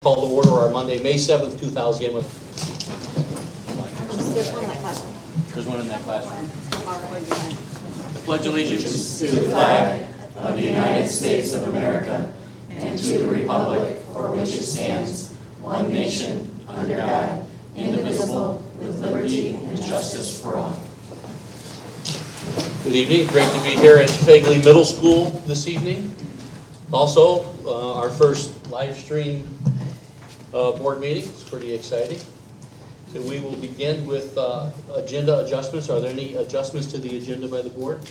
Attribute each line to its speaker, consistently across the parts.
Speaker 1: Call to order our Monday, May 7th, 2000.
Speaker 2: There's one in that classroom.
Speaker 1: There's one in that classroom.
Speaker 3: Pledge allegiance to the flag of the United States of America and to the republic for which it stands, one nation, under God, indivisible, with liberty and justice for all.
Speaker 1: Good evening. Great to be here at Fagley Middle School this evening. Also, our first live stream board meeting. It's pretty exciting. So we will begin with agenda adjustments. Are there any adjustments to the agenda by the board?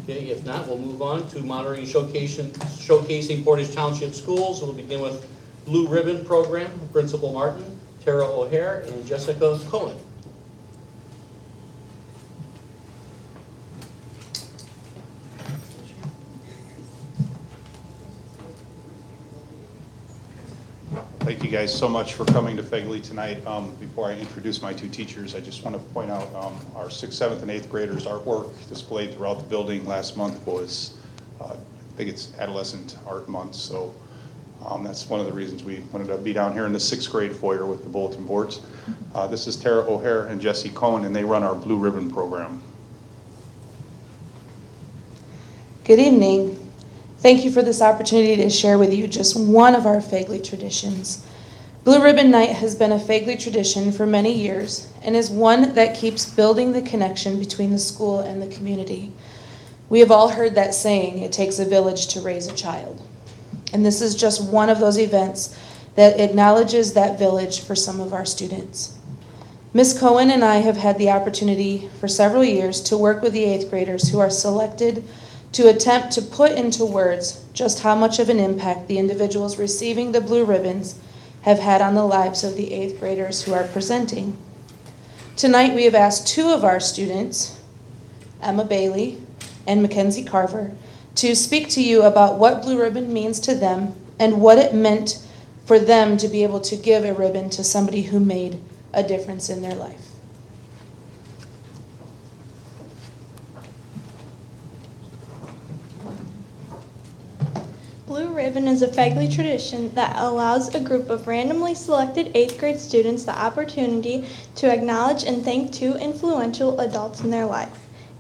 Speaker 1: Okay, if not, we'll move on to monitoring showcasing Portage Township Schools. We'll begin with Blue Ribbon Program, Principal Martin, Tara O'Hare, and Jessica Cohen.
Speaker 4: Thank you guys so much for coming to Fagley tonight. Before I introduce my two teachers, I just want to point out our 6th, 7th, and 8th graders' artwork displayed throughout the building last month was, I think it's Adolescent Art Month, so that's one of the reasons we wanted to be down here in the 6th grade foyer with the bulletin boards. This is Tara O'Hare and Jessie Cohen, and they run our Blue Ribbon program.
Speaker 5: Good evening. Thank you for this opportunity to share with you just one of our Fagley traditions. Blue Ribbon Night has been a Fagley tradition for many years and is one that keeps building the connection between the school and the community. We have all heard that saying, it takes a village to raise a child. And this is just one of those events that acknowledges that village for some of our students. Ms. Cohen and I have had the opportunity for several years to work with the 8th graders who are selected to attempt to put into words just how much of an impact the individuals receiving the blue ribbons have had on the lives of the 8th graders who are presenting. Tonight we have asked two of our students, Emma Bailey and Mackenzie Carver, to speak to you about what Blue Ribbon means to them and what it meant for them to be able to give a ribbon to somebody who made a difference in their life.
Speaker 6: Blue Ribbon is a Fagley tradition that allows a group of randomly selected 8th grade students the opportunity to acknowledge and thank two influential adults in their life.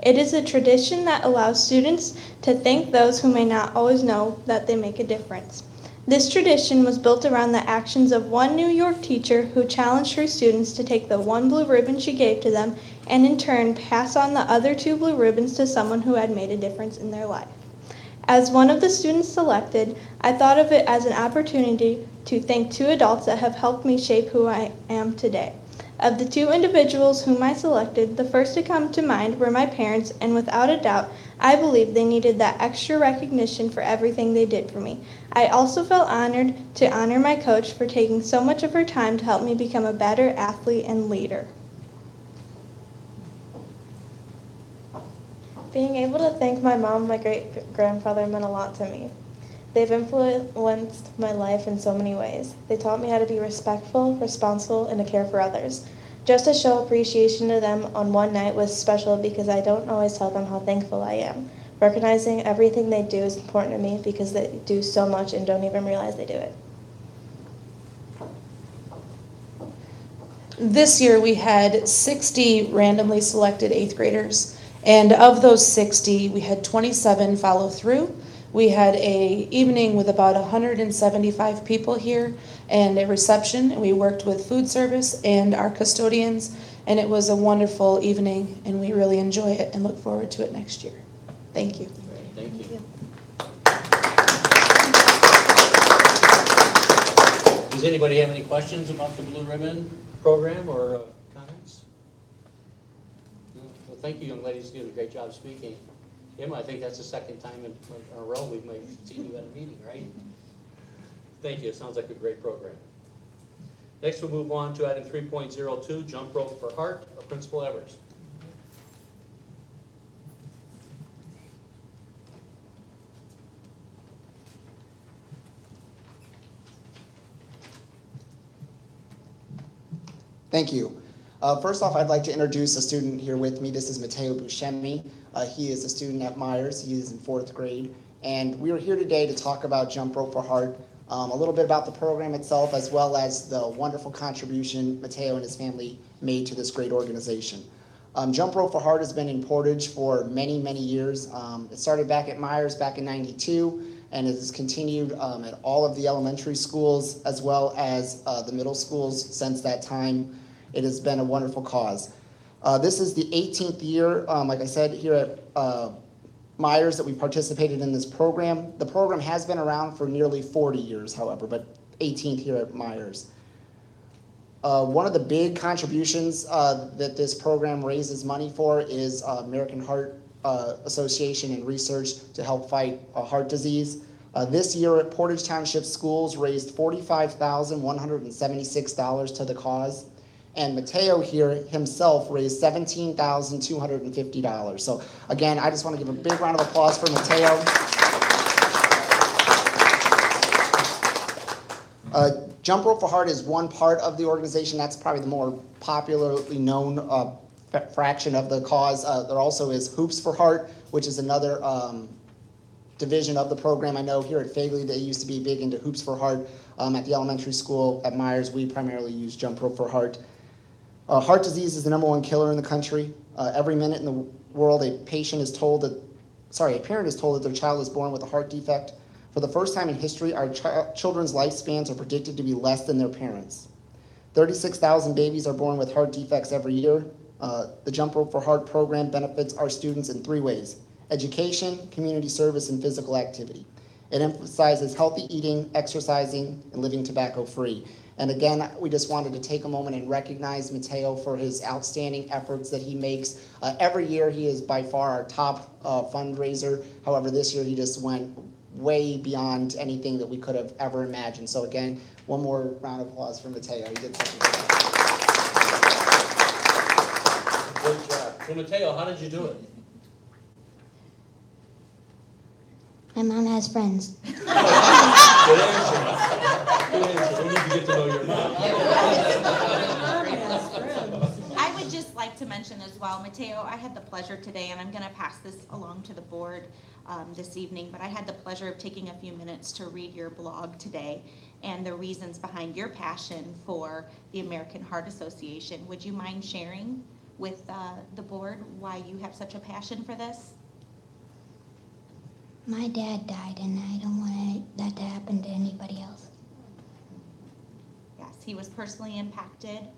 Speaker 6: It is a tradition that allows students to thank those who may not always know that they make a difference. This tradition was built around the actions of one New York teacher who challenged her students to take the one blue ribbon she gave to them and in turn pass on the other two blue ribbons to someone who had made a difference in their life. As one of the students selected, I thought of it as an opportunity to thank two adults that have helped me shape who I am today. Of the two individuals whom I selected, the first to come to mind were my parents, and without a doubt, I believe they needed that extra recognition for everything they did for me. I also felt honored to honor my coach for taking so much of her time to help me become a better athlete and leader.
Speaker 7: Being able to thank my mom and my great-grandfather meant a lot to me. They've influenced my life in so many ways. They taught me how to be respectful, responsible, and to care for others. Just to show appreciation to them on one night was special because I don't always tell them how thankful I am. Recognizing everything they do is important to me because they do so much and don't even realize they do it.
Speaker 5: This year we had 60 randomly selected 8th graders. And of those 60, we had 27 follow through. We had an evening with about 175 people here and a reception. And we worked with food service and our custodians. And it was a wonderful evening, and we really enjoy it and look forward to it next year. Thank you.
Speaker 1: Thank you. Does anybody have any questions about the Blue Ribbon program or comments? Well, thank you, young ladies. You did a great job speaking. Emma, I think that's the second time in a row we might see you at a meeting, right? Thank you. It sounds like a great program. Next, we'll move on to item 3.02, Jump Rope for Heart, Principal Evers.
Speaker 8: Thank you. First off, I'd like to introduce a student here with me. This is Mateo Buscemi. He is a student at Myers. He is in 4th grade. And we are here today to talk about Jump Rope for Heart. a little bit about the program itself, as well as the wonderful contribution Mateo and his family made to this great organization. Jump Rope for Heart has been in Portage for many, many years. It started back at Myers back in '92, and it has continued at all of the elementary schools as well as the middle schools since that time. It has been a wonderful cause. This is the 18th year, like I said, here at Myers that we participated in this program. The program has been around for nearly 40 years, however, but 18th here at Myers. One of the big contributions that this program raises money for is American Heart Association and research to help fight heart disease. This year at Portage Township Schools raised $45,176 to the cause. And Mateo here himself raised $17,250. So again, I just want to give a big round of applause for Mateo. Jump Rope for Heart is one part of the organization. That's probably the more popularly known fraction of the cause. There also is Hoops for Heart, which is another division of the program. I know here at Fagley they used to be big into Hoops for Heart. At the elementary school at Myers, we primarily use Jump Rope for Heart. Heart disease is the #1 killer in the country. Every minute in the world, a parent is told that their child is born with a heart defect. For the first time in history, our children's lifespans are predicted to be less than their parents. 36,000 babies are born with heart defects every year. The Jump Rope for Heart program benefits our students in 3 ways: education, community service, and physical activity. It emphasizes healthy eating, exercising, and living tobacco-free. And again, we just wanted to take a moment and recognize Mateo for his outstanding efforts that he makes. Every year, he is by far our top fundraiser. However, this year he just went way beyond anything that we could have ever imagined. So again, one more round of applause for Mateo. He did such a good job.
Speaker 1: Great job. So Mateo, how did you do it?
Speaker 2: My mom has friends.
Speaker 1: Good answer. Good answer. We need to get to know your mom.
Speaker 3: I would just like to mention as well, Mateo, I had the pleasure today, and I'm going to pass this along to the board this evening, but I had the pleasure of taking a few minutes to read your blog today and the reasons behind your passion for the American Heart Association. Would you mind sharing with the board why you have such a passion for this?
Speaker 2: My dad died, and I don't want that to happen to anybody else.
Speaker 3: Yes, he was personally impacted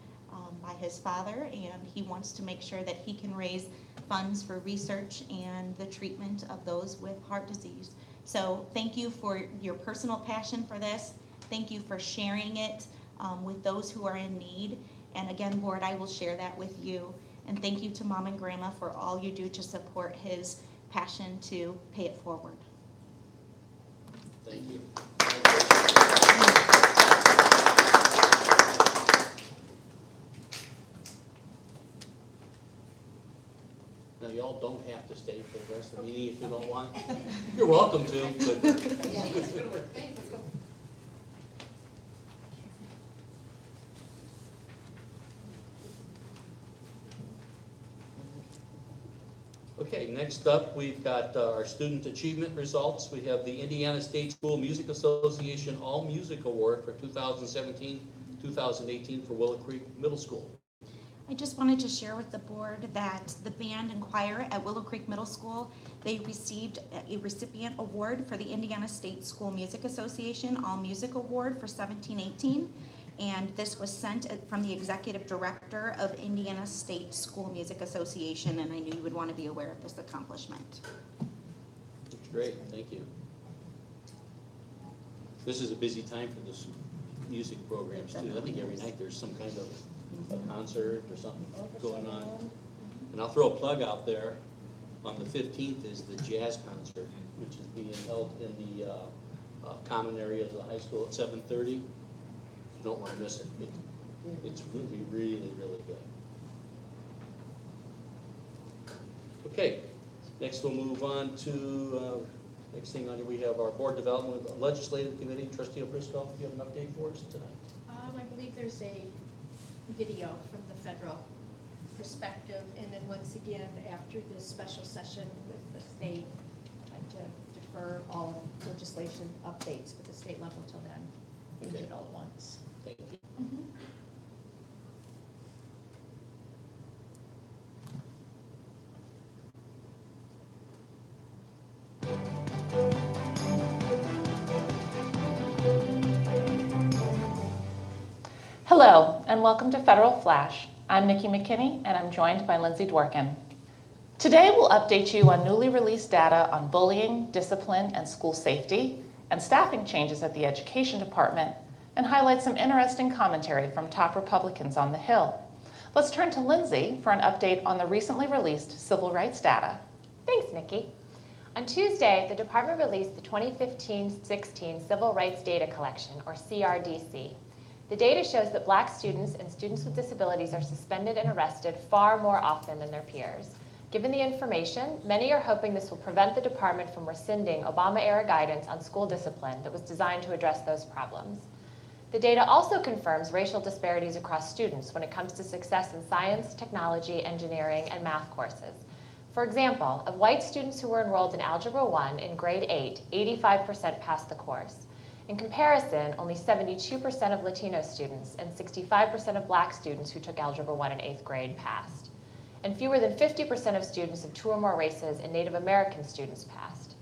Speaker 3: by his father, and he wants to make sure that he can raise funds for research and the treatment of those with heart disease. So thank you for your personal passion for this. Thank you for sharing it with those who are in need. And again, board, I will share that with you. And thank you to Mom and Grandma for all you do to support his passion to pay it forward.
Speaker 1: Thank you. Now, y'all don't have to stay for the rest of the meeting if you don't want. You're welcome to, but. Okay, next up, we've got our student achievement results. We have the Indiana State School Music Association All Music Award for 2017-2018 for Willow Creek Middle School.
Speaker 3: I just wanted to share with the board that the band and choir at Willow Creek Middle School, they received a recipient award for the Indiana State School Music Association All Music Award for 17-18. And this was sent from the executive director of Indiana State School Music Association, and I knew you would want to be aware of this accomplishment.
Speaker 1: That's great, thank you. This is a busy time for this music programs too. I think every night there's some kind of a concert or something going on. And I'll throw a plug out there. On the 15th is the jazz concert, which is being held in the common area of the high school at 7:30. You don't want to miss it. It's really, really, really good. Okay, next we'll move on to, next thing on here, we have our Board Development Legislative Committee. Trustee O'Briscoe, do you have an update for us tonight?
Speaker 9: I believe there's a video from the federal perspective, and then once again, after this special session with the state, I'd like to for all legislation updates at the state level till then. We did it all at once.
Speaker 1: Thank you.
Speaker 10: Hello, and welcome to Federal Flash. I'm Nikki McKinney, and I'm joined by Lindsay Dworkin. Today, we'll update you on newly released data on bullying, discipline, and school safety, and staffing changes at the Education Department, and highlight some interesting commentary from top Republicans on the Hill. Let's turn to Lindsay for an update on the recently released civil rights data.
Speaker 11: Thanks, Nikki. On Tuesday, the department released the 2015-16 Civil Rights Data Collection, or CRDC. The data shows that Black students and students with disabilities are suspended and arrested far more often than their peers. Given the information, many are hoping this will prevent the department from rescinding Obama-era guidance on school discipline that was designed to address those problems. The data also confirms racial disparities across students when it comes to success in science, technology, engineering, and math courses. For example, of white students who were enrolled in Algebra 1 in grade 8, 85% passed the course. In comparison, only 72% of Latino students and 65% of Black students who took Algebra 1 in 8th grade passed. And fewer than 50% of students of 2 or more races and Native American students passed.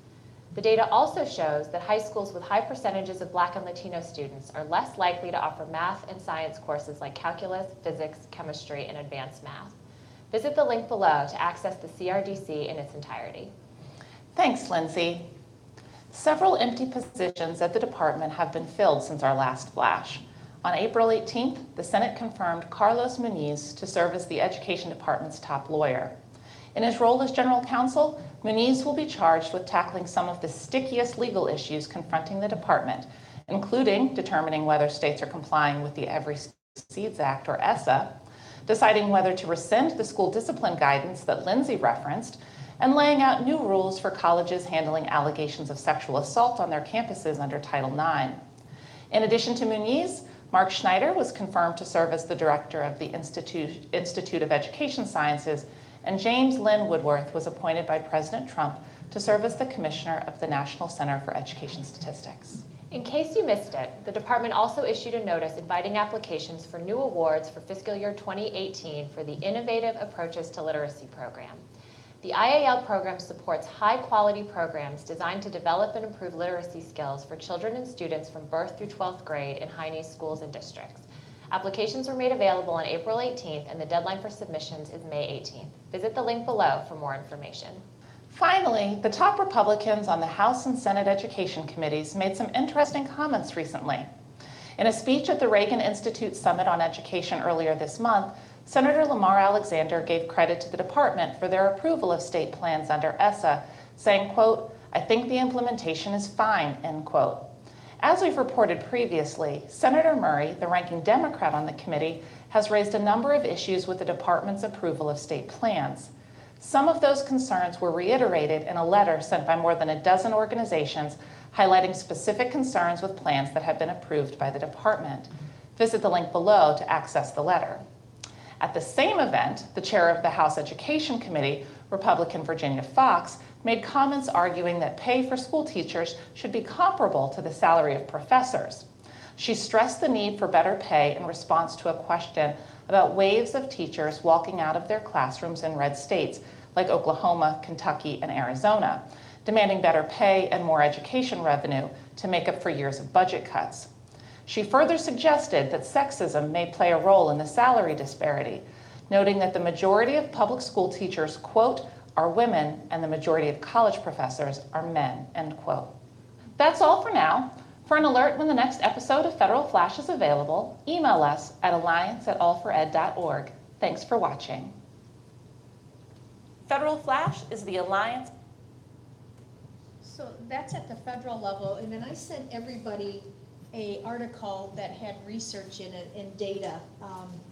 Speaker 11: The data also shows that high schools with high percentages of Black and Latino students are less likely to offer math and science courses like calculus, physics, chemistry, and advanced math. Visit the link below to access the CRDC in its entirety.
Speaker 10: Thanks, Lindsay. Several empty positions at the department have been filled since our last flash. On April 18th, the Senate confirmed Carlos Muniz to serve as the Education Department's top lawyer. In his role as general counsel, Muniz will be charged with tackling some of the stickiest legal issues confronting the department, including determining whether states are complying with the Every Succeeds Act, or ESSA, deciding whether to rescind the school discipline guidance that Lindsay referenced, and laying out new rules for colleges handling allegations of sexual assault on their campuses under Title IX. In addition to Muniz, Mark Schneider was confirmed to serve as the director of the Institute of Education Sciences, and James Lynn Woodworth was appointed by President Trump to serve as the commissioner of the National Center for Education Statistics.
Speaker 11: In case you missed it, the department also issued a notice inviting applications for new awards for fiscal year 2018 for the Innovative Approaches to Literacy program. The IAL program supports high-quality programs designed to develop and improve literacy skills for children and students from birth through 12th grade in high-need schools and districts. Applications were made available on April 18th, and the deadline for submissions is May 18th. Visit the link below for more information.
Speaker 10: Finally, the top Republicans on the House and Senate Education Committees made some interesting comments recently. In a speech at the Reagan Institute Summit on Education earlier this month, Senator Lamar Alexander gave credit to the department for their approval of state plans under ESSA, saying, quote, "I think the implementation is fine," end quote. As we've reported previously, Senator Murray, the ranking Democrat on the committee, has raised a number of issues with the department's approval of state plans. Some of those concerns were reiterated in a letter sent by more than a dozen organizations highlighting specific concerns with plans that have been approved by the department. Visit the link below to access the letter. At the same event, the chair of the House Education Committee, Republican Virginia Fox, made comments arguing that pay for school teachers should be comparable to the salary of professors. She stressed the need for better pay in response to a question about waves of teachers walking out of their classrooms in red states like Oklahoma, Kentucky, and Arizona, demanding better pay and more education revenue to make up for years of budget cuts. She further suggested that sexism may play a role in the salary disparity, noting that the majority of public school teachers, quote, "are women, and the majority of college professors are men," end quote. That's all for now. For an alert when the next episode of Federal Flash is available, email us at alliance@allfored.org. Thanks for watching. Federal Flash is the Alliance.
Speaker 9: So that's at the federal level, and then I sent everybody a article that had research in it and data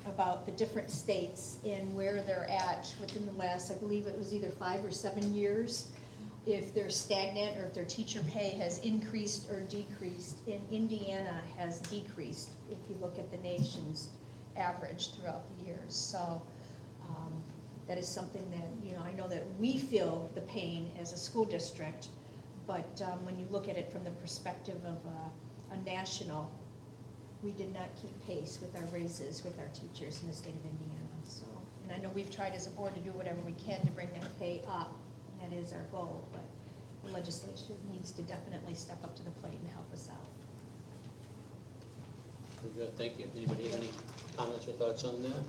Speaker 9: about the different states and where they're at within the last, I believe it was either 5 or 7 years, if they're stagnant or if their teacher pay has increased or decreased. And Indiana has decreased if you look at the nation's average throughout the years. So that is something that, I know that we feel the pain as a school district, But when you look at it from the perspective of a national, we did not keep pace with our raises with our teachers in the state of Indiana. So, and I know we've tried as a board to do whatever we can to bring that pay up. That is our goal, but the legislature needs to definitely step up to the plate and help us out.
Speaker 1: Very good, thank you. Anybody have any comments or thoughts on that?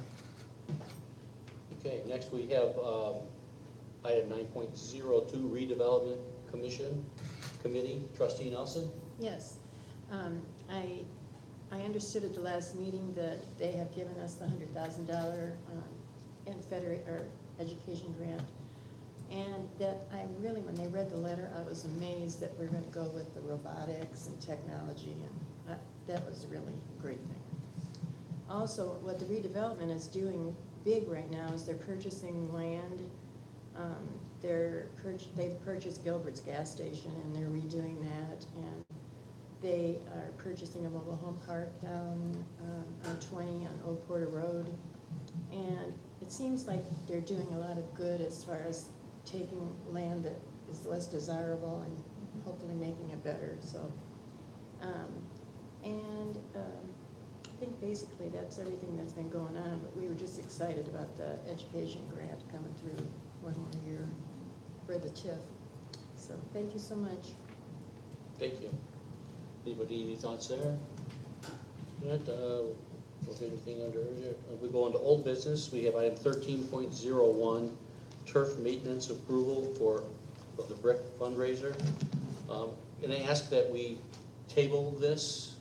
Speaker 1: Okay, next we have item 9.02, redevelopment committee, trustee Nelson.
Speaker 12: Yes. I understood at the last meeting that they have given us the $100,000 in federal or education grant. And that I really, when they read the letter, I was amazed that we're going to go with the robotics and technology, and that was really a great thing. Also, what the redevelopment is doing big right now is they're purchasing land. They've purchased Gilbert's gas station, and they're redoing that, and they are purchasing a mobile home park down on 20 on Old Porter Road. And it seems like they're doing a lot of good as far as taking land that is less desirable and hopefully making it better. So, I think basically that's everything that's been going on, but we were just excited about the education grant coming through one more year for the TIF. So thank you so much.
Speaker 1: Thank you. Anybody, any thoughts there? Not, was anything under, we go into old business. We have item 13.01, turf maintenance approval for the brick fundraiser. And I ask that we table this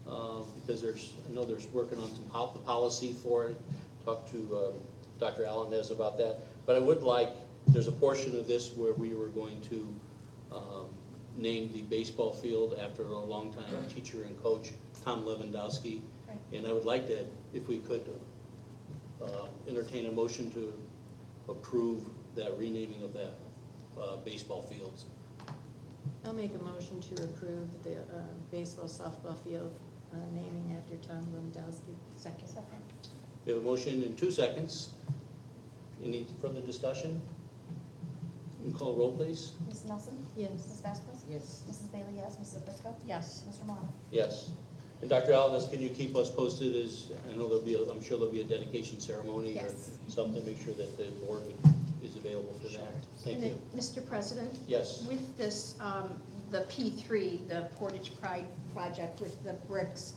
Speaker 1: because I know there's working on some policy for it. Talked to Dr. Allen about that. But I would like, there's a portion of this where we were going to name the baseball field after a longtime teacher and coach, Tom Lewandowski.
Speaker 9: Right.
Speaker 1: And I would like that, if we could entertain a motion to approve that renaming of that baseball fields.
Speaker 12: I'll make a motion to approve the baseball softball field naming after Tom Lewandowski.
Speaker 9: Second.
Speaker 1: We have a motion in 2 seconds. Any further discussion? You can call roll, please.
Speaker 3: Mrs. Nelson?
Speaker 12: Yes.
Speaker 3: Mrs. Vasquez?
Speaker 12: Yes.
Speaker 3: Mrs. Bailey, yes. Mrs. Bisco?
Speaker 9: Yes.
Speaker 3: Mr. Milano?
Speaker 1: Yes. And Dr. Alves, can you keep us posted as, I know I'm sure there'll be a dedication ceremony or
Speaker 3: Yes.
Speaker 1: something, make sure that the board is available for that. Thank
Speaker 9: And
Speaker 1: you.
Speaker 9: then, Mr. President?
Speaker 1: Yes.
Speaker 9: With this, the P3, the Portage Pride project with the bricks,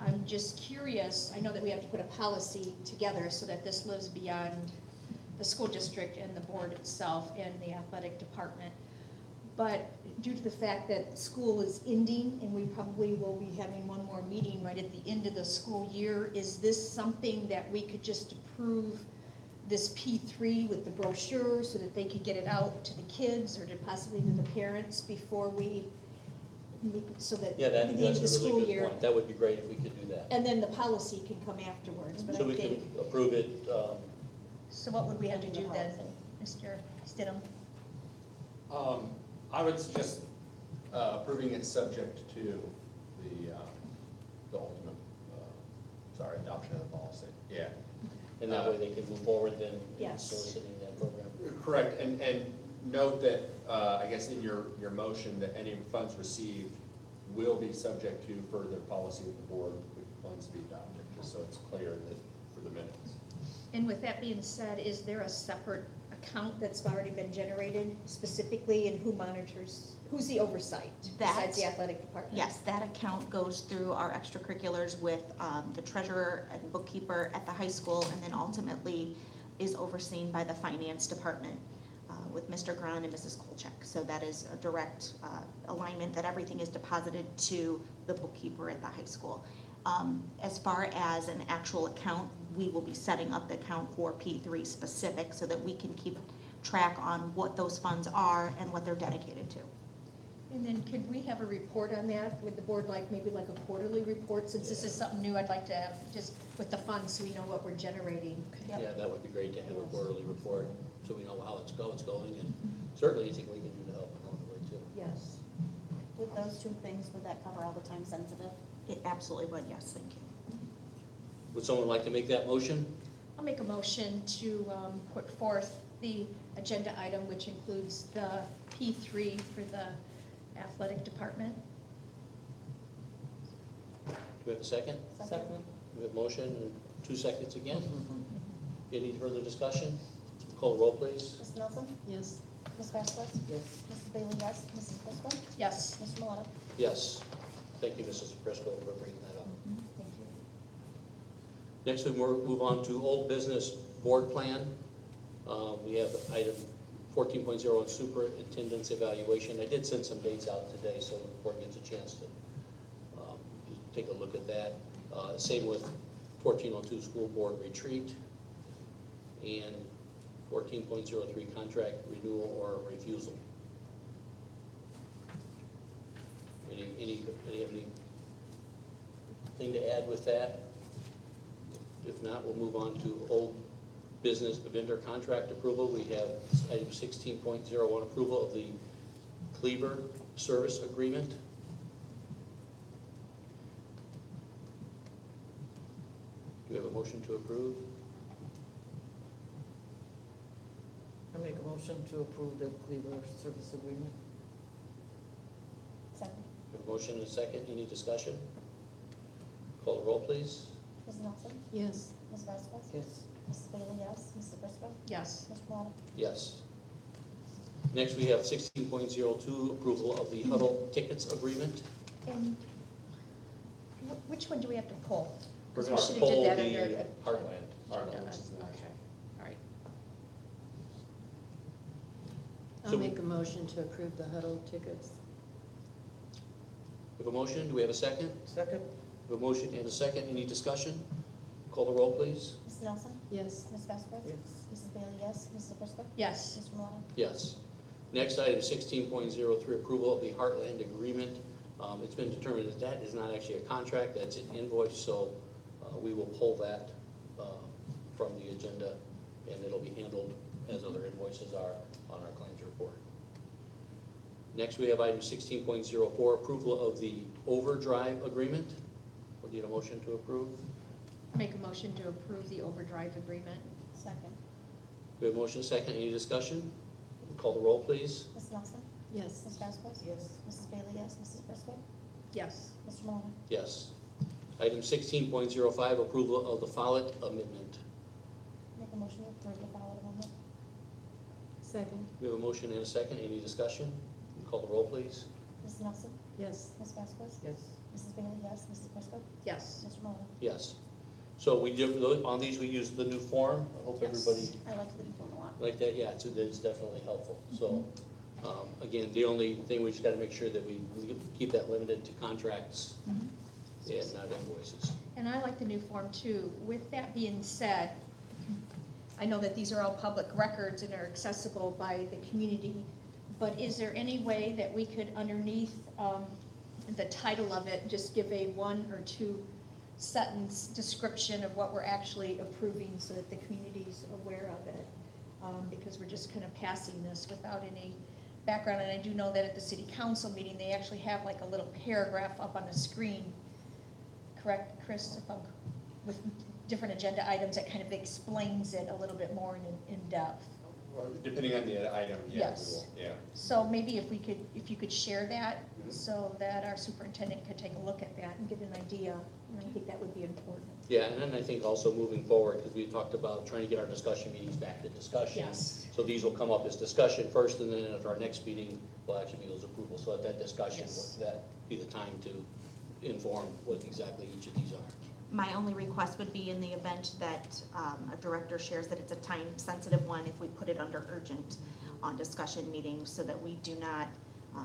Speaker 9: I'm just curious, I know that we have to put a policy together so that this lives beyond the school district and the board itself and the athletic department. But due to the fact that school is ending and we probably will be having one more meeting right at the end of the school year, is this something that we could just approve this P3 with the brochure so that they could get it out to the kids or to possibly to the parents before we, so that
Speaker 1: Yeah,
Speaker 9: at the end of the
Speaker 1: that's a
Speaker 9: school
Speaker 1: really good
Speaker 9: year?
Speaker 1: point. That would be great if we could do that.
Speaker 9: And then the policy can come afterwards, but
Speaker 1: So
Speaker 9: I
Speaker 1: we
Speaker 9: think,
Speaker 1: can approve it,
Speaker 9: so what would we have to do then, Mr. Stidham?
Speaker 13: I would suggest approving it subject to the ultimate, adoption of the policy. Yeah.
Speaker 1: and that way they can move forward then in
Speaker 9: Yes.
Speaker 1: soliciting that program.
Speaker 13: Correct, and note that, I guess in your motion, that any funds received will be subject to further policy of the board with funds to be adopted, just so it's clear that for the minutes.
Speaker 9: And with that being said, is there a separate account that's already been generated specifically, and who monitors, who's the oversight besides the athletic department?
Speaker 3: Yes, that account goes through our extracurriculars with the treasurer and bookkeeper at the high school, and then ultimately is overseen by the finance department with Mr. Grahn and Mrs. Kolchak. So that is a direct alignment that everything is deposited to the bookkeeper at the high school. As far as an actual account, we will be setting up the account for P3 specific so that we can keep track on what those funds are and what they're dedicated to.
Speaker 9: And then could we have a report on that? Would the board like, maybe like a quarterly report? Since this is something new, I'd like to have just with the funds so we know what we're generating.
Speaker 1: Yeah, that would be great to have a quarterly report, so we know how it's going, and certainly anything we can do to help along the way too.
Speaker 9: Yes.
Speaker 3: With those two things, would that cover all the time sensitive? It absolutely would, yes, thank you.
Speaker 1: Would someone like to make that motion?
Speaker 9: I'll make a motion to put forth the agenda item, which includes the P3 for the athletic department.
Speaker 1: Do we have a second?
Speaker 12: Second.
Speaker 1: We have motion and 2 seconds again. Any further discussion? Call roll, please.
Speaker 3: Ms. Nelson?
Speaker 12: Yes.
Speaker 3: Ms. Vasquez?
Speaker 12: Yes.
Speaker 3: Mrs. Bailey, yes. Mrs. Prisco?
Speaker 9: Yes.
Speaker 3: Mr. Milano?
Speaker 1: Yes. Thank you, Mrs. Fresco, for bringing that up.
Speaker 3: Thank you.
Speaker 1: Next, we move on to old business board plan. We have item 14.0 on superintendent's evaluation. I did send some dates out today, so the board gets a chance to take a look at that. Same with 14.02 school board retreat and 14.03 contract renewal or refusal. Any anything to add with that? If not, we'll move on to old business vendor contract approval. We have item 16.01, approval of the Cleaver service agreement. Do we have a motion to approve?
Speaker 12: I make a motion to approve the Cleaver service agreement.
Speaker 3: Second.
Speaker 1: We have a motion and a second. Any discussion? Call the roll, please.
Speaker 3: Ms. Nelson?
Speaker 12: Yes.
Speaker 3: Ms. Vasquez?
Speaker 12: Yes.
Speaker 3: Mrs. Bailey, yes. Mrs. Prisco?
Speaker 9: Yes.
Speaker 3: Mr. Milano?
Speaker 1: Yes. Next, we have 16.02, approval of the Huddle tickets agreement.
Speaker 9: And which one do we have to pull?
Speaker 1: We're
Speaker 9: 'Cause
Speaker 1: going to
Speaker 9: should've
Speaker 1: pull
Speaker 9: did that
Speaker 1: the
Speaker 9: under-
Speaker 1: Heartland.
Speaker 13: Heartland, which is the next
Speaker 9: Okay, all right.
Speaker 1: So
Speaker 12: I'll
Speaker 1: we-
Speaker 12: make a motion to approve the huddle tickets.
Speaker 1: We have a motion. Do we have a second?
Speaker 12: Second.
Speaker 1: We have a motion and a second. Any discussion? Call the roll, please.
Speaker 3: Ms. Nelson?
Speaker 12: Yes.
Speaker 3: Ms. Vasquez?
Speaker 12: Yes.
Speaker 3: Mrs. Bailey, yes. Mrs. Prisco?
Speaker 9: Yes.
Speaker 3: Mr. Milano?
Speaker 1: Yes. Next, item 16.03, approval of the Heartland agreement. It's been determined that that is not actually a contract, that's an invoice, so we will pull that from the agenda, and it'll be handled as other invoices are on our claims report. Next, we have item 16.04, approval of the overdrive agreement. We'll need a motion to approve.
Speaker 9: Make a motion to approve the overdrive agreement.
Speaker 3: Second.
Speaker 1: We have a motion second. Any discussion? Call the roll, please.
Speaker 3: Ms. Nelson?
Speaker 12: Yes.
Speaker 3: Ms. Vasquez?
Speaker 12: Yes.
Speaker 3: Mrs. Bailey, yes. Mrs. Prisco?
Speaker 9: Yes.
Speaker 3: Mr. Milano?
Speaker 1: Yes. Item 16.05, approval of the Follett amendment.
Speaker 3: Make a motion to approve the ballot amendment.
Speaker 12: Second.
Speaker 1: We have a motion and a second. Any discussion? Call the roll, please.
Speaker 3: Ms. Nelson?
Speaker 12: Yes.
Speaker 3: Ms. Vasquez?
Speaker 12: Yes.
Speaker 3: Mrs. Bailey, yes. Mrs. Prisco?
Speaker 9: Yes.
Speaker 3: Mr. Milano?
Speaker 1: Yes. So we do, on these, we use the new form. I hope everybody
Speaker 3: I like the uniform a lot.
Speaker 1: like that. Yeah, it's definitely helpful. So, again, the only thing, we just gotta make sure that we keep that limited to contracts and not invoices.
Speaker 9: And I like the new form too. With that being said, I know that these are all public records and are accessible by the community, but is there any way that we could, underneath the title of it, just give a 1 or 2 sentence description of what we're actually approving so that the community's aware of it? Because we're just kind of passing this without any background. And I do know that at the city council meeting, they actually have like a little paragraph up on the screen. Correct, Chris, if I'm, with different agenda items that kind of explains it a little bit more in depth.
Speaker 13: Well, depending on the item, yeah, we
Speaker 9: Yes.
Speaker 13: will, yeah.
Speaker 9: So maybe if you could share that, so that our superintendent could take a look at that and get an idea, and I think that would be important.
Speaker 1: Yeah, and then I think also moving forward, because we talked about trying to get our discussion meetings back to discussion.
Speaker 9: Yes.
Speaker 1: So these will come up as discussion first, and then at our next meeting, will actually be those approvals. So at that discussion,
Speaker 9: Yes.
Speaker 1: that be the time to inform what exactly each of these are.
Speaker 14: My only request would be in the event that a director shares that it's a time-sensitive one, if we put it under urgent on discussion meetings so that we do not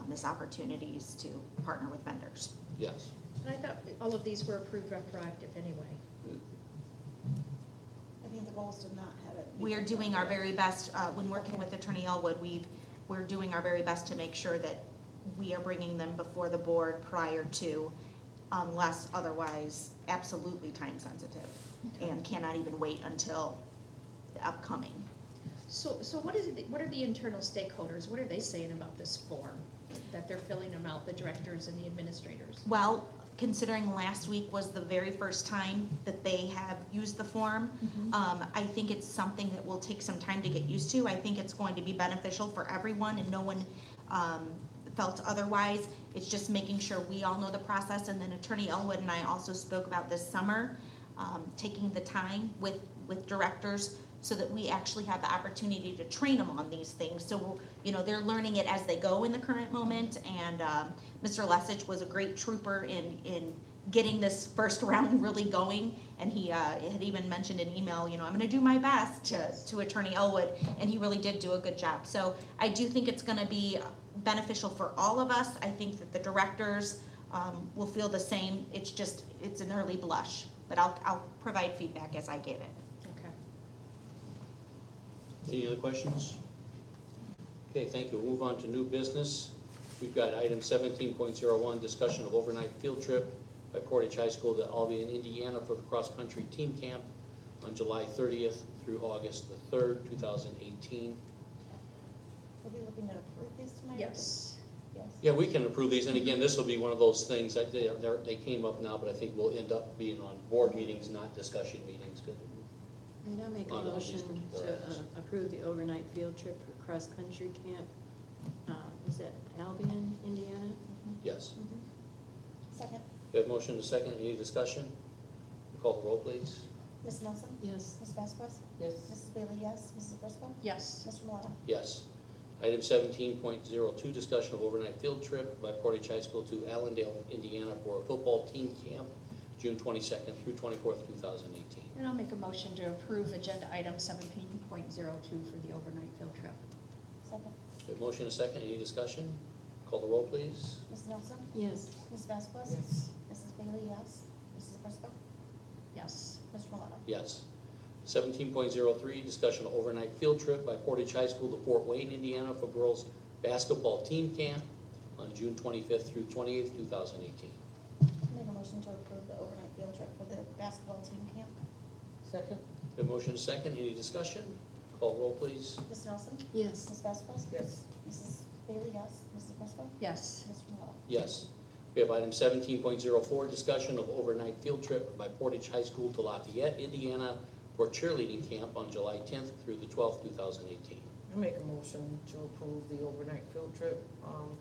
Speaker 14: miss opportunities to partner with vendors.
Speaker 1: Yes.
Speaker 9: And I thought all of these were approved retroactive anyway.
Speaker 3: I think the goal is to not have it.
Speaker 14: We are doing our very best, when working with Attorney Elwood, we're doing our very best to make sure that we are bringing them before the board prior to, unless otherwise absolutely time-sensitive, and cannot even wait until the upcoming.
Speaker 9: So what are the internal stakeholders, what are they saying about this form? That they're filling them out, the directors and the administrators?
Speaker 14: Well, considering last week was the very first time that they have used the form, I think it's something that will take some time to get used to. I think it's going to be beneficial for everyone, and no one felt otherwise. It's just making sure we all know the process, and then Attorney Elwood and I also spoke about this summer, taking the time with directors so that we actually have the opportunity to train them on these things. So, you know, they're learning it as they go in the current moment, and Mr. Lesich was a great trooper in getting this first round really going, and he had even mentioned in email, you know, I'm gonna do my best to Attorney Elwood, and he really did do a good job. So I do think it's gonna be beneficial for all of us. I think that the directors will feel the same. It's an early blush, but I'll provide feedback as I get it.
Speaker 1: Any other questions? Okay, thank you. We'll move on to new business. We've got item 17.01, discussion of overnight field trip by Portage High School to Albion, Indiana for the cross-country team camp on July 30th through August the 3rd, 2018.
Speaker 3: Are we looking to approve this tonight?
Speaker 9: Yes.
Speaker 3: Yes.
Speaker 1: Yeah, we can approve these, and again, this will be one of those things that they came up now, but I think we'll end up being on board meetings, not discussion meetings.
Speaker 12: And I'll make a
Speaker 1: On all these
Speaker 12: motion to
Speaker 1: particular
Speaker 12: approve the overnight field trip for cross-country camp. Is that Albion, Indiana?
Speaker 1: Yes.
Speaker 3: Second.
Speaker 1: We have motion and a second. Any discussion? Call the roll, please.
Speaker 3: Ms. Nelson?
Speaker 12: Yes.
Speaker 3: Ms. Vasquez?
Speaker 12: Yes.
Speaker 3: Mrs. Bailey, yes. Mrs. Briscoe?
Speaker 9: Yes.
Speaker 3: Mr. Milano?
Speaker 1: Yes. Item 17.02, discussion of overnight field trip by Portage High School to Allendale, Indiana for a football team camp, June 22nd through 24th, 2018.
Speaker 9: And I'll make a motion to approve agenda item 17.02 for the overnight field trip.
Speaker 3: Second.
Speaker 1: We have motion and a second. Any discussion? Call the roll, please.
Speaker 3: Ms. Nelson?
Speaker 12: Yes.
Speaker 3: Ms. Vasquez?
Speaker 12: Yes.
Speaker 3: Mrs. Bailey, yes. Mrs. Briscoe?
Speaker 9: Yes.
Speaker 3: Mr. Milano?
Speaker 1: Yes. 17.03, discussion of overnight field trip by Portage High School to Fort Wayne, Indiana for girls basketball team camp on June 25th through 28th, 2018.
Speaker 3: Make a motion to approve the overnight field trip for the basketball team camp.
Speaker 12: Second.
Speaker 1: We have motion and a second. Any discussion? Call the roll, please.
Speaker 3: Ms. Nelson?
Speaker 12: Yes.
Speaker 3: Ms. Vasquez?
Speaker 12: Yes.
Speaker 3: Mrs. Bailey, yes. Mrs. Briscoe?
Speaker 9: Yes.
Speaker 3: Mr. Milano?
Speaker 1: Yes. We have item 17.04, discussion of overnight field trip by Portage High School to Lafayette, Indiana for cheerleading camp on July 10th through the 12th, 2018.
Speaker 15: I make a motion to approve the overnight field trip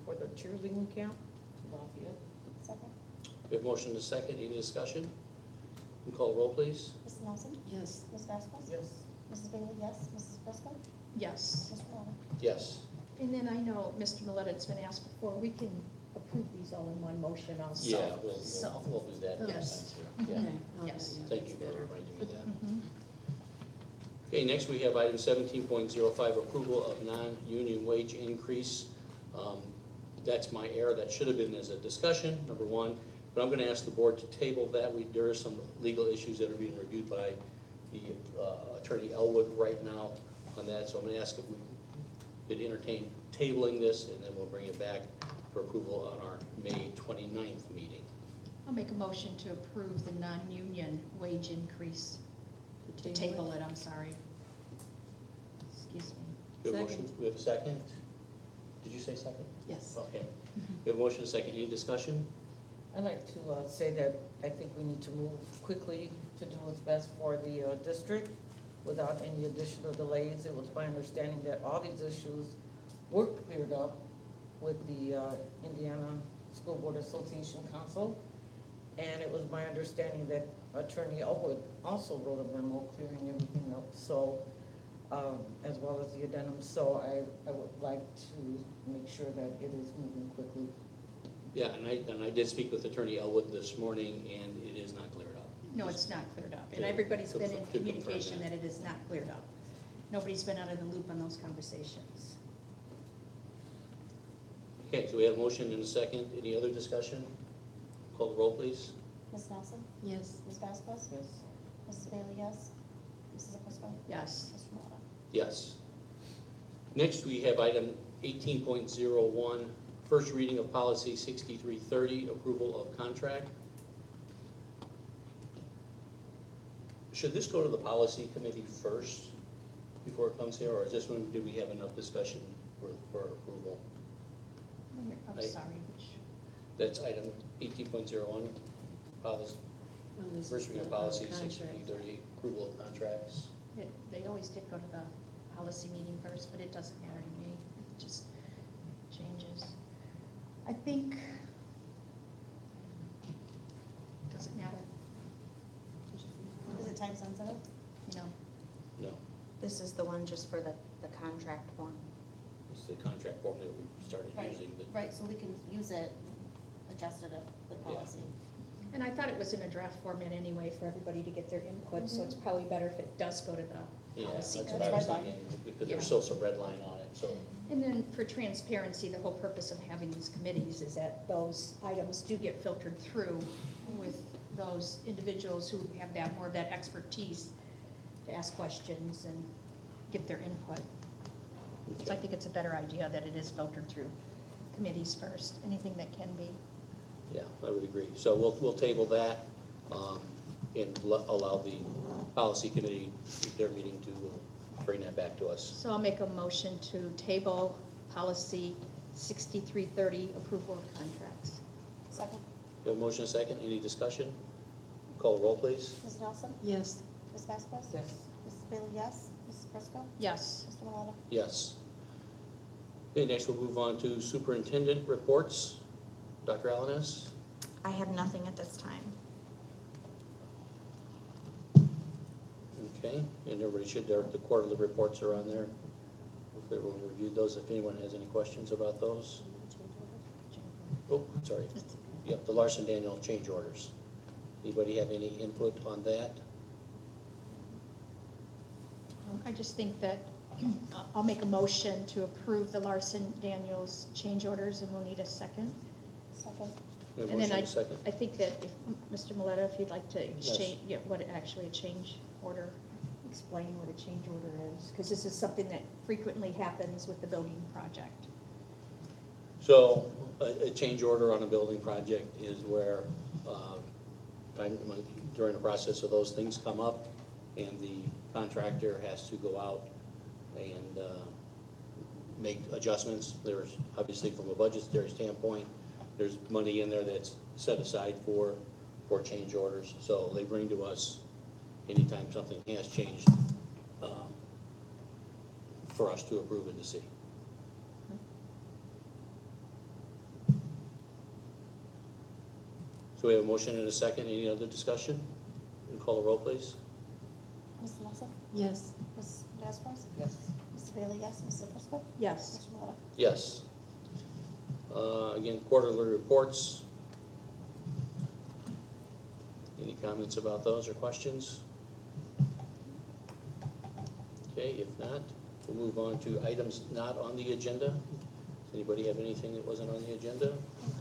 Speaker 15: for the cheerleading camp to Lafayette.
Speaker 3: Second.
Speaker 1: We have motion and a second. Any discussion? Can you call the roll, please?
Speaker 3: Ms. Nelson?
Speaker 12: Yes.
Speaker 3: Ms. Vasquez?
Speaker 15: Yes.
Speaker 3: Mrs. Bailey, yes. Mrs. Briscoe?
Speaker 9: Yes.
Speaker 3: Mr. Milano?
Speaker 1: Yes.
Speaker 9: And then I know, Mr. Miletta, it's been asked before, we can approve these all in one motion also.
Speaker 1: Yeah, we'll do that.
Speaker 9: Yes.
Speaker 1: Yeah.
Speaker 12: Okay.
Speaker 9: Yes.
Speaker 1: Thank you for reminding me of that.
Speaker 9: Mhm.
Speaker 1: Okay, next we have item 17.05, approval of non-union wage increase. That's my error. That should have been as a discussion, number one. But I'm going to ask the board to table that. There are some legal issues that are being reviewed by the Attorney Elwood right now on that. So I'm going to ask if we could entertain tabling this, and then we'll bring it back for approval on our May 29th meeting.
Speaker 9: I'll make a motion to approve the non-union wage increase. To table it, I'm sorry. Excuse me.
Speaker 1: We have a motion. We have a second. Did you say second?
Speaker 12: Yes.
Speaker 1: Okay. We have a motion and a second. Any discussion?
Speaker 15: I'd like to say that I think we need to move quickly to do what's best for the district without any additional delays. It was my understanding that all these issues were cleared up with the Indiana School Board Association Council. And it was my understanding that Attorney Elwood also wrote a memo clearing everything up, so, as well as the addendum. So I would like to make sure that it is moving quickly.
Speaker 1: Yeah, and I did speak with Attorney Elwood this morning, and it is not cleared up.
Speaker 9: No, it's not cleared up. And
Speaker 1: To-
Speaker 9: everybody's
Speaker 1: to-
Speaker 9: been in
Speaker 1: to confirm
Speaker 9: communication
Speaker 1: that.
Speaker 9: that it is not cleared up. Nobody's been out of the loop on those conversations.
Speaker 1: Okay, so we have a motion and a second. Any other discussion? Call the roll, please.
Speaker 3: Ms. Nelson?
Speaker 12: Yes.
Speaker 3: Ms. Vasquez?
Speaker 15: Yes.
Speaker 3: Mrs. Bailey, yes. Mrs. Briscoe?
Speaker 9: Yes.
Speaker 3: Mr. Milano?
Speaker 1: Yes. Next, we have item 18.01, first reading of policy 6330, approval of contract. Should this go to the policy committee first before it comes here, or is this one, do we have enough discussion for approval?
Speaker 9: I'm
Speaker 1: Aye.
Speaker 9: sorry, which,
Speaker 1: That's item 18.01. policy,
Speaker 12: On this,
Speaker 1: first reading of
Speaker 12: uh,
Speaker 1: policy
Speaker 12: contract.
Speaker 1: 6030, approval of contracts.
Speaker 9: They always did go to the policy meeting first, but it doesn't matter to me. It just changes. I think, doesn't matter.
Speaker 14: Is it time sensitive?
Speaker 9: No.
Speaker 1: No,
Speaker 14: This is the one just for the contract form.
Speaker 1: it's the contract form that we started using, but
Speaker 14: Right, so we can use it, adjust it, the policy.
Speaker 9: And I thought it was in a draft format anyway for everybody to get their input, so it's probably better if it does go to the
Speaker 1: yeah, that's
Speaker 9: policy.
Speaker 1: what I was thinking, because there's still some red line on it, so.
Speaker 9: And then for transparency, the whole purpose of having these committees is that those items do get filtered through with those individuals who have that, more of that expertise to ask questions and give their input. So I think it's a better idea that it is filtered through committees first, anything that can be.
Speaker 1: Yeah, I would agree. So we'll table that, and allow the policy committee, their meeting, to bring that back to us.
Speaker 9: So I'll make a motion to table policy 6330, approval of contracts.
Speaker 14: Second.
Speaker 1: We have a motion and a second. Any discussion? Call the roll, please.
Speaker 14: Ms. Nelson?
Speaker 12: Yes.
Speaker 14: Ms. Vasquez?
Speaker 15: Yes.
Speaker 14: Mrs. Bailey, yes. Mrs. Prisco?
Speaker 9: Yes.
Speaker 14: Mr. Maleta?
Speaker 1: Yes. Okay, next we'll move on to superintendent reports. Dr. Alanis?
Speaker 14: I have nothing at this time.
Speaker 1: Okay, and everybody should, the quarterly reports are on there. If everyone reviewed those, if anyone has any questions about those. Oh, sorry. Yep, the Larson Daniel change orders. Anybody have any input on that?
Speaker 9: I just think that I'll make a motion to approve the Larson Daniels change orders, and we'll need a second.
Speaker 14: Second.
Speaker 1: We have a
Speaker 9: And then
Speaker 1: motion and a second.
Speaker 9: I think that if, Mr. Maleta, if you'd like to
Speaker 1: Yes.
Speaker 9: exchange, yeah, what actually a change order, explain what a change order is, because this is something that frequently happens with the building project.
Speaker 1: So a change order on a building project is where during the process of those things come up, and the contractor has to go out and make adjustments. There's obviously, from a budgetary standpoint, there's money in there that's set aside for change orders. So they bring to us anytime something has changed for us to approve and to see. So we have a motion and a second. Any other discussion? Can you call the roll, please?
Speaker 14: Ms. Nelson?
Speaker 12: Yes.
Speaker 14: Ms. Vasquez?
Speaker 15: Yes.
Speaker 14: Mrs. Bailey, yes. Mrs. Prisco?
Speaker 9: Yes.
Speaker 14: Mr. Maleta?
Speaker 1: Yes. Again, quarterly reports. Any comments about those or questions? Okay, if not, we'll move on to items not on the agenda. Does anybody have anything that wasn't on the agenda?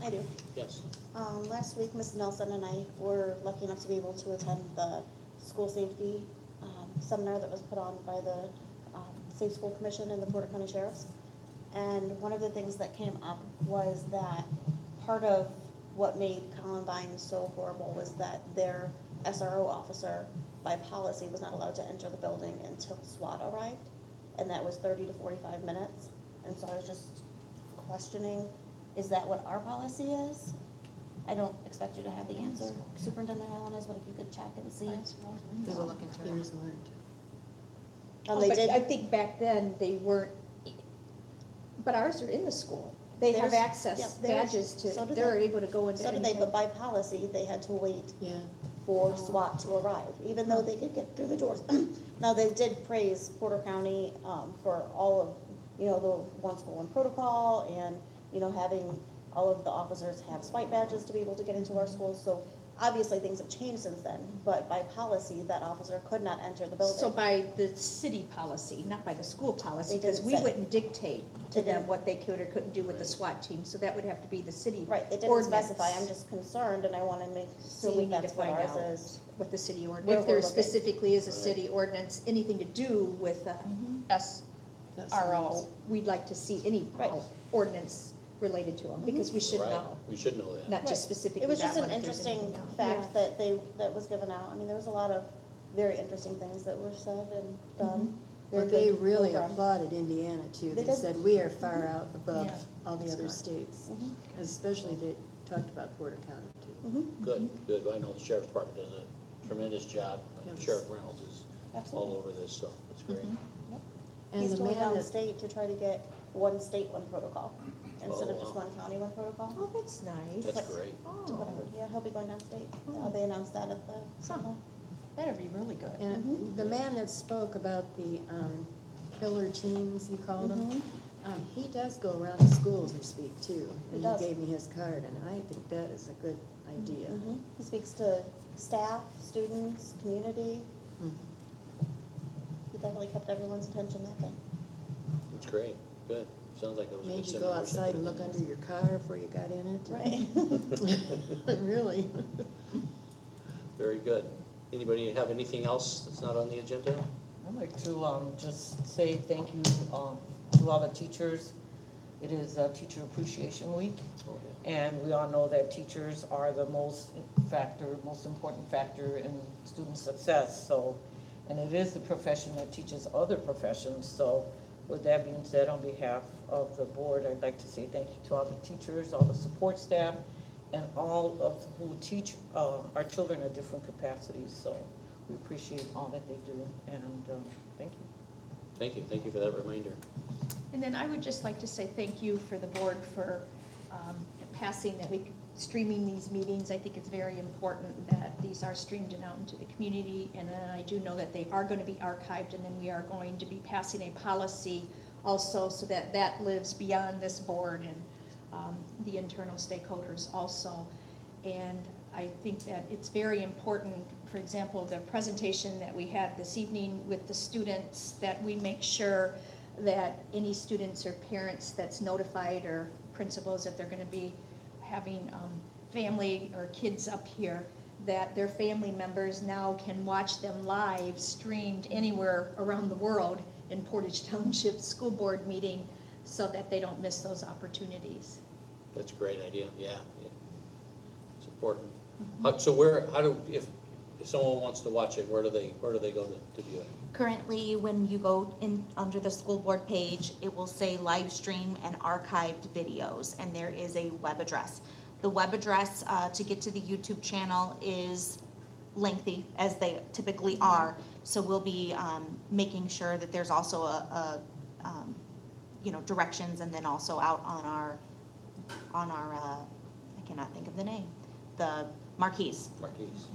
Speaker 14: I do.
Speaker 1: Yes.
Speaker 14: Last week, Ms. Nelson and I were lucky enough to be able to attend the school safety seminar that was put on by the Safe School Commission and the Porter County Sheriffs. And one of the things that came up was that part of what made Columbine so horrible was that their SRO officer, by policy, was not allowed to enter the building until SWAT arrived. And that was 30 to 45 minutes. And so I was just questioning, is that what our policy is? I don't expect you to have the answer, Superintendent Alanis, but if you could check and see.
Speaker 12: We will look into theirs weren't.
Speaker 14: They
Speaker 9: But
Speaker 14: did.
Speaker 9: I think back then, they weren't, but ours are in the school. They have
Speaker 14: Theirs-
Speaker 9: access
Speaker 14: yeah, theirs-
Speaker 9: badges to,
Speaker 14: so do
Speaker 9: they're
Speaker 14: they.
Speaker 9: able to go into.
Speaker 14: So did they, but by policy, they had to wait
Speaker 12: Yeah.
Speaker 14: for SWAT to arrive, even though they could get through the doors. Now, they did praise Porter County for all of, the one school, one protocol, and, having all of the officers have swipe badges to be able to get into our schools. So obviously, things have changed since then, but by policy, that officer could not enter the building.
Speaker 9: So by the city policy, not by the school policy,
Speaker 14: They
Speaker 9: because
Speaker 14: didn't
Speaker 9: we
Speaker 14: say.
Speaker 9: wouldn't dictate to
Speaker 14: They
Speaker 9: them
Speaker 14: didn't.
Speaker 9: what they could or couldn't do with the SWAT team, so that would have to be the city
Speaker 14: Right, they didn't
Speaker 9: ordinance.
Speaker 14: specify, I'm just concerned, and I want to make
Speaker 9: So
Speaker 14: sure
Speaker 9: we need to
Speaker 14: that's what
Speaker 9: find
Speaker 14: ours
Speaker 9: out
Speaker 14: is.
Speaker 9: what the city
Speaker 14: Where
Speaker 9: ordinance, if
Speaker 14: we're
Speaker 9: there
Speaker 14: looking.
Speaker 9: specifically is a city ordinance, anything to do with the SRO, we'd like to see any
Speaker 14: Right.
Speaker 9: ordinance related to them, because we should
Speaker 1: Right.
Speaker 9: know,
Speaker 1: We should know that.
Speaker 9: not just
Speaker 14: Right.
Speaker 9: specifically
Speaker 14: It was
Speaker 9: that
Speaker 14: just an
Speaker 9: one, if there's
Speaker 14: interesting
Speaker 9: anything else.
Speaker 14: fact that was given out. I mean, there was a lot of very interesting things that were said and done. Very
Speaker 12: But they
Speaker 14: good
Speaker 12: really
Speaker 14: program.
Speaker 12: applauded Indiana too.
Speaker 14: They
Speaker 12: They
Speaker 14: did.
Speaker 12: said, we are far out above
Speaker 9: Yeah.
Speaker 12: all the other
Speaker 14: Smart.
Speaker 12: states,
Speaker 14: Mhm.
Speaker 12: especially that talked about Porter County too.
Speaker 1: Good, good. I know the sheriff's department does a tremendous job.
Speaker 12: Yes.
Speaker 1: Sheriff Reynolds is all
Speaker 16: Absolutely.
Speaker 1: over this, so it's great.
Speaker 12: And
Speaker 16: He's
Speaker 12: the
Speaker 16: going
Speaker 12: man
Speaker 16: down
Speaker 12: that,
Speaker 16: state to try to get one state, one protocol, instead
Speaker 1: Oh,
Speaker 16: of just
Speaker 1: wow.
Speaker 16: one county, one protocol.
Speaker 9: Oh, that's nice.
Speaker 1: That's great.
Speaker 16: That's what I heard. Yeah, he'll be going down state. They announced that at the summit.
Speaker 9: That'd be really good.
Speaker 12: and the man that spoke about the killer teens, he called them, he does go around to schools and speak too. And
Speaker 16: does.
Speaker 12: he gave me his card, and I think that is a good idea.
Speaker 16: He speaks to staff, students, community. He definitely kept everyone's attention that day.
Speaker 1: It's great. Good. Sounds like it was a good
Speaker 12: Made you go
Speaker 1: seminar.
Speaker 12: outside and look under your car before you got in it.
Speaker 16: Right.
Speaker 12: Really?
Speaker 1: Very good. Anybody have anything else that's not on the agenda?
Speaker 15: I'd like to just say thank you to all the teachers. It is Teacher Appreciation Week, and we all know that teachers are the most important factor in student success. So, and it is the profession that teaches other professions. So, with that being said, on behalf of the board, I'd like to say thank you to all the teachers, all the support staff, and all of who teach our children at different capacities. So we appreciate all that they do, and thank you.
Speaker 1: Thank you. Thank you for that reminder.
Speaker 9: And then I would just like to say thank you for the board for passing that streaming these meetings. I think it's very important that these are streamed and out into the community. And then I do know that they are going to be archived, and then we are going to be passing a policy also so that that lives beyond this board and the internal stakeholders also. And I think that it's very important, for example, the presentation that we had this evening with the students, that we make sure that any students or parents that's notified, or principals, if they're going to be having family or kids up here, that their family members now can watch them live streamed anywhere around the world in Portage Township School Board meeting, so that they don't miss those opportunities.
Speaker 1: That's a great idea. Yeah. It's important.
Speaker 9: Mm-hmm.
Speaker 1: So if someone wants to watch it, where do they go to view it?
Speaker 14: Currently, when you go in under the school board page, it will say live stream and archived videos, and there is a web address. The web address to get to the YouTube channel is lengthy, as they typically are. So we'll be making sure that there's also a directions, and then also out on our I cannot think of the name, the marquees.
Speaker 1: Marquees.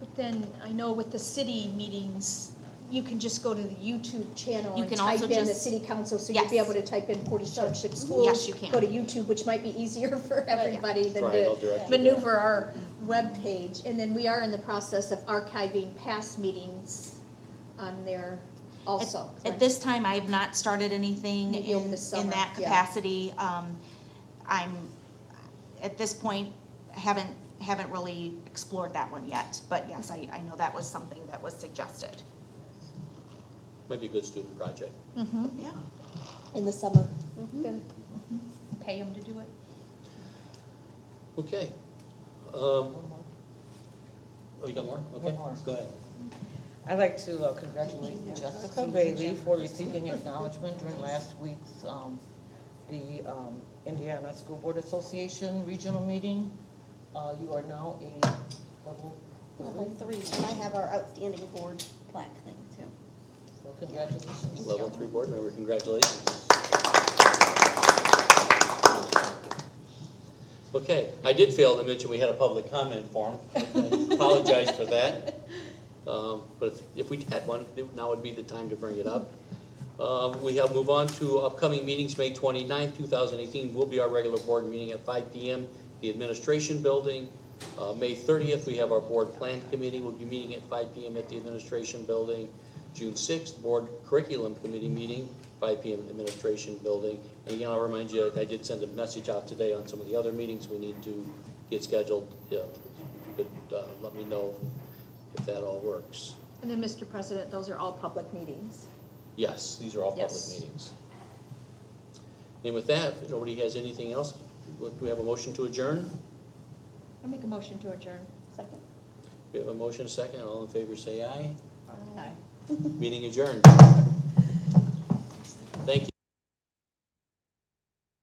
Speaker 9: But then I know with the city meetings, you can just go to the YouTube channel
Speaker 14: You
Speaker 9: and
Speaker 14: can
Speaker 9: type
Speaker 14: also
Speaker 9: in the
Speaker 14: just-
Speaker 9: city council, so
Speaker 14: Yes.
Speaker 9: you'll be able to type in Portage Township Schools.
Speaker 14: Yes, you can.
Speaker 9: Go to YouTube, which might be easier for everybody than
Speaker 1: Right, I'll
Speaker 9: to
Speaker 1: direct you
Speaker 9: maneuver our web page. And then we are in the process of archiving past meetings on there also.
Speaker 14: At this time, I have not started anything
Speaker 9: Maybe over the
Speaker 14: in
Speaker 9: summer,
Speaker 14: that
Speaker 9: yeah.
Speaker 14: capacity. I'm, at this point, haven't really explored that one yet. But yes, I know that was something that was suggested.
Speaker 1: Might be a good student project.
Speaker 9: Mm-hmm.
Speaker 14: Yeah.
Speaker 16: In the summer.
Speaker 9: Good. Pay them to do it.
Speaker 1: Okay. You got more? Okay.
Speaker 15: One more.
Speaker 1: Go ahead.
Speaker 15: I'd like to congratulate Jessica Bailey for receiving acknowledgement during last week's the Indiana School Board Association regional meeting. You are now a
Speaker 16: Level 3. And I have our outstanding board plaque thing too.
Speaker 15: So congratulations.
Speaker 1: Level 3 board member, congratulations. Okay, I did fail to mention we had a public comment form. I apologize for that. But if we had one, now would be the time to bring it up. We have move on to upcoming meetings. May 29th, 2018 will be our regular board meeting at 5 p.m. The administration building. May 30th, we have our board plan committee. We'll be meeting at 5 p.m. at the administration building. June 6th, board curriculum committee meeting, 5 p.m. at the administration building. And again, I'll remind you, I did send a message out today on some of the other meetings we need to get scheduled. Let me know if that all works.
Speaker 9: And then, Mr. President, those are all public meetings.
Speaker 1: Yes, these are all public
Speaker 9: Yes.
Speaker 1: meetings. And with that, if nobody has anything else, do we have a motion to adjourn?
Speaker 9: I make a motion to adjourn.
Speaker 16: Second.
Speaker 1: We have a motion, a second. All in favor, say aye.
Speaker 9: Aye.
Speaker 1: Meeting adjourned. Thank you.